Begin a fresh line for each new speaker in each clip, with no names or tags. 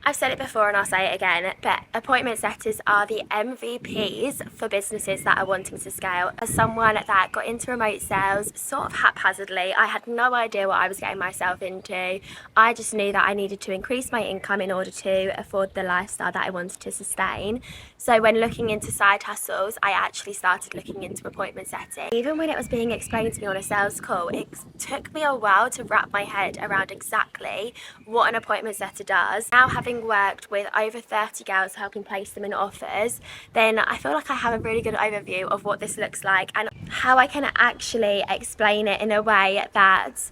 I've said it before and I'll say it again, but appointment setters are the MVPs for businesses that are wanting to scale. As someone that got into remote sales sort of haphazardly, I had no idea what I was getting myself into. I just knew that I needed to increase my income in order to afford the lifestyle that I wanted to sustain. So when looking into side hustles, I actually started looking into appointment setting. Even when it was being explained to me on a sales call, it took me a while to wrap my head around exactly what an appointment setter does. Now, having worked with over 30 girls helping place them in offers, then I feel like I have a really good overview of what this looks like and how I can actually explain it in a way that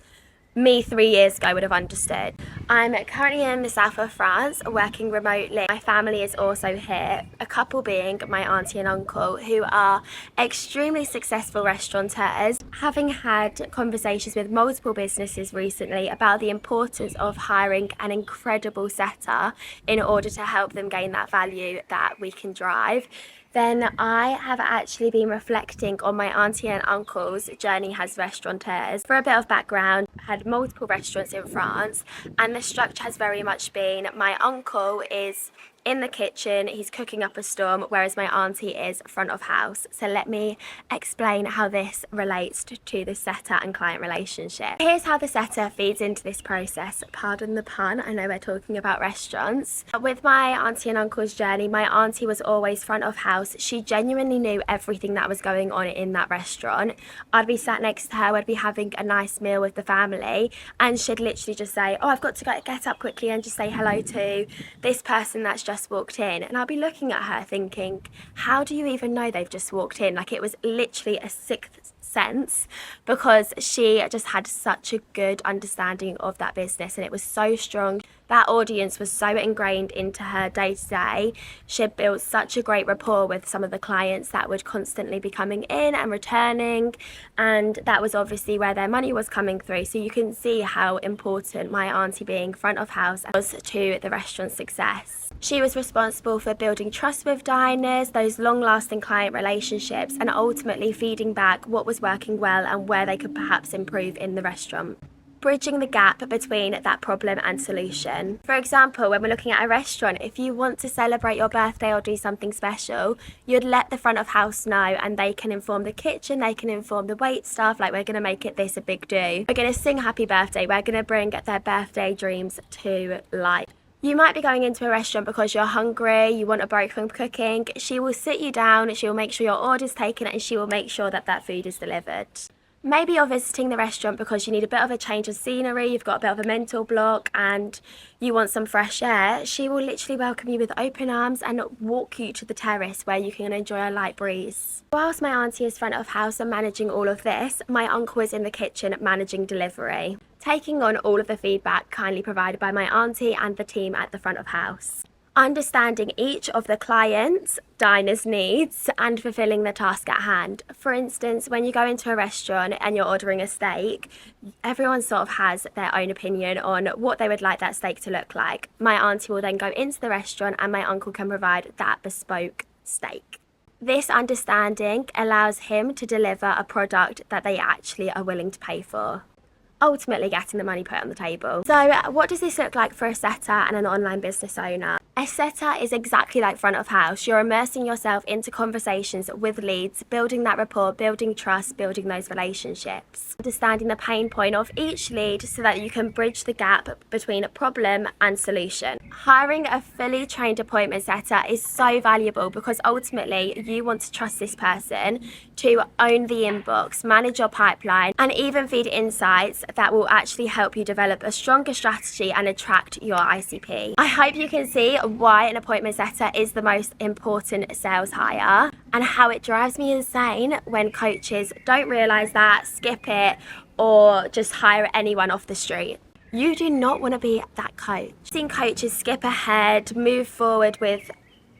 me 3 years ago would have understood. I'm currently in the south of France working remotely. My family is also here, a couple being my auntie and uncle, who are extremely successful restaurateurs. Having had conversations with multiple businesses recently about the importance of hiring an incredible setter in order to help them gain that value that we can drive, then I have actually been reflecting on my auntie and uncle's journey as restaurateurs. For a bit of background, I had multiple restaurants in France, and the structure has very much been my uncle is in the kitchen, he's cooking up a storm, whereas my auntie is front of house. So let me explain how this relates to the setter and client relationship. Here's how the setter feeds into this process. Pardon the pun, I know we're talking about restaurants. With my auntie and uncle's journey, my auntie was always front of house. She genuinely knew everything that was going on in that restaurant. I'd be sat next to her, I'd be having a nice meal with the family, and she'd literally just say, oh, I've got to get up quickly and just say hello to this person that's just walked in. And I'll be looking at her thinking, how do you even know they've just walked in? Like, it was literally a sixth sense, because she just had such a good understanding of that business, and it was so strong. That audience was so ingrained into her day to day. She had built such a great rapport with some of the clients that would constantly be coming in and returning, and that was obviously where their money was coming through. So you can see how important my auntie being front of house was to the restaurant's success. She was responsible for building trust with diners, those long-lasting client relationships, and ultimately feeding back what was working well and where they could perhaps improve in the restaurant. Bridging the gap between that problem and solution. For example, when we're looking at a restaurant, if you want to celebrate your birthday or do something special, you'd let the front of house know, and they can inform the kitchen, they can inform the wait staff, like, we're going to make it this a big do. We're going to sing happy birthday, we're going to bring their birthday dreams to life. You might be going into a restaurant because you're hungry, you want a break from cooking. She will sit you down, she will make sure your order's taken, and she will make sure that that food is delivered. Maybe you're visiting the restaurant because you need a bit of a change of scenery, you've got a bit of a mental block and you want some fresh air. She will literally welcome you with open arms and walk you to the terrace where you can enjoy a light breeze. Whilst my auntie is front of house and managing all of this, my uncle is in the kitchen managing delivery, taking on all of the feedback kindly provided by my auntie and the team at the front of house. Understanding each of the client's diners' needs and fulfilling the task at hand. For instance, when you go into a restaurant and you're ordering a steak, everyone sort of has their own opinion on what they would like that steak to look like. My auntie will then go into the restaurant and my uncle can provide that bespoke steak. This understanding allows him to deliver a product that they actually are willing to pay for, ultimately getting the money put on the table. So what does this look like for a setter and an online business owner? A setter is exactly like front of house. You're immersing yourself into conversations with leads, building that rapport, building trust, building those relationships. Understanding the pain point of each lead so that you can bridge the gap between problem and solution. Hiring a fully trained appointment setter is so valuable because ultimately you want to trust this person to own the inbox, manage your pipeline, and even feed insights that will actually help you develop a stronger strategy and attract your ICP. I hope you can see why an appointment setter is the most important sales hire and how it drives me insane when coaches don't realise that, skip it, or just hire anyone off the street. You do not want to be that coach. I've seen coaches skip ahead, move forward with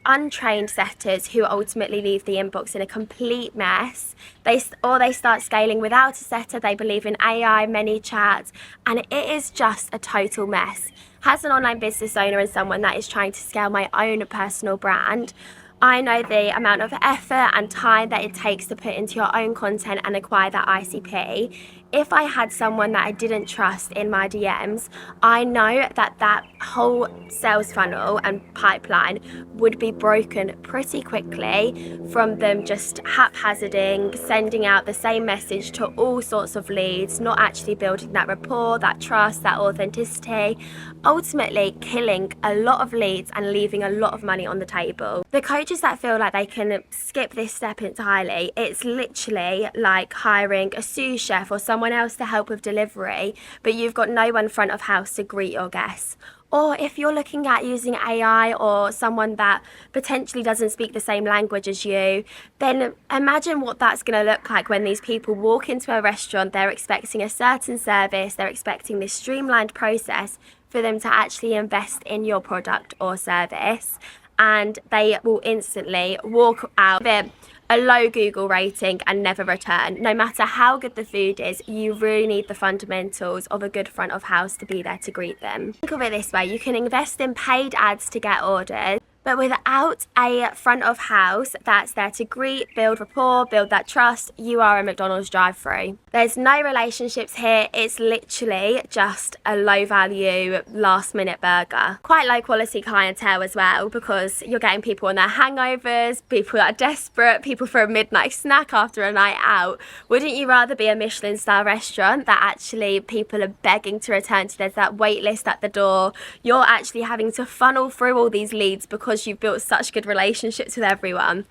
untrained setters who ultimately leave the inbox in a complete mess. They start scaling without a setter. They believe in AI, many chats, and it is just a total mess. As an online business owner and someone that is trying to scale my own personal brand, I know the amount of effort and time that it takes to put into your own content and acquire that ICP if I had someone that I didn't trust in my DMs, I know that that whole sales funnel and pipeline would be broken pretty quickly from them just haphazarding, sending out the same message to all sorts of leads, not actually building that rapport, that trust, that authenticity, ultimately killing a lot of leads and leaving a lot of money on the table. The coaches that feel like they can skip this step entirely, it's literally like hiring a sous chef or someone else to help with delivery, but you've got no one front of house to greet your guests. Or if you're looking at using AI or someone that potentially doesn't speak the same language as you, then imagine what that's going to look like when these people walk into a restaurant. They're expecting a certain service, they're expecting this streamlined process for them to actually invest in your product or service, and they will instantly walk out with a low Google rating and never return. No matter how good the food is, you really need the fundamentals of a good front of house to be there to greet them. Think of it this way, you can invest in paid ads to get orders, but without a front of house that's there to greet, build rapport, build that trust, you are a McDonald's drive-thru. There's no relationships here, it's literally just a low value, last minute burger. Quite low quality clientele as well, because you're getting people on their hangovers, people that are desperate, people for a midnight snack after a night out. Wouldn't you rather be a Michelin star restaurant that actually people are begging to return to? There's that wait list at the door. You're actually having to funnel through all these leads because you've built such good relationships with everyone.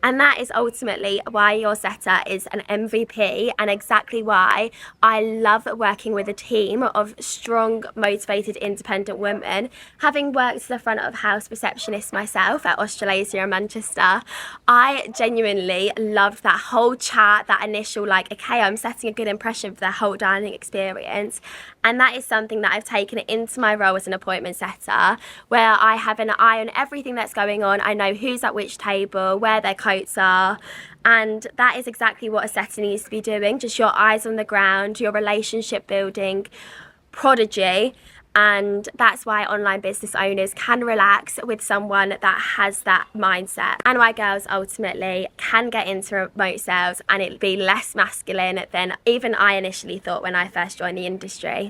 And that is ultimately why your setter is an MVP, and exactly why I love working with a team of strong, motivated, independent women. Having worked as a front of house receptionist myself at Australasia and Manchester, I genuinely loved that whole chat, that initial like, okay, I'm setting a good impression for the whole dining experience. And that is something that I've taken into my role as an appointment setter, where I have an eye on everything that's going on. I know who's at which table, where their coats are, and that is exactly what a setter needs to be doing. Just your eyes on the ground, your relationship building prodigy. And that's why online business owners can relax with someone that has that mindset, and why girls ultimately can get into remote sales and it'll be less masculine than even I initially thought when I first joined the industry.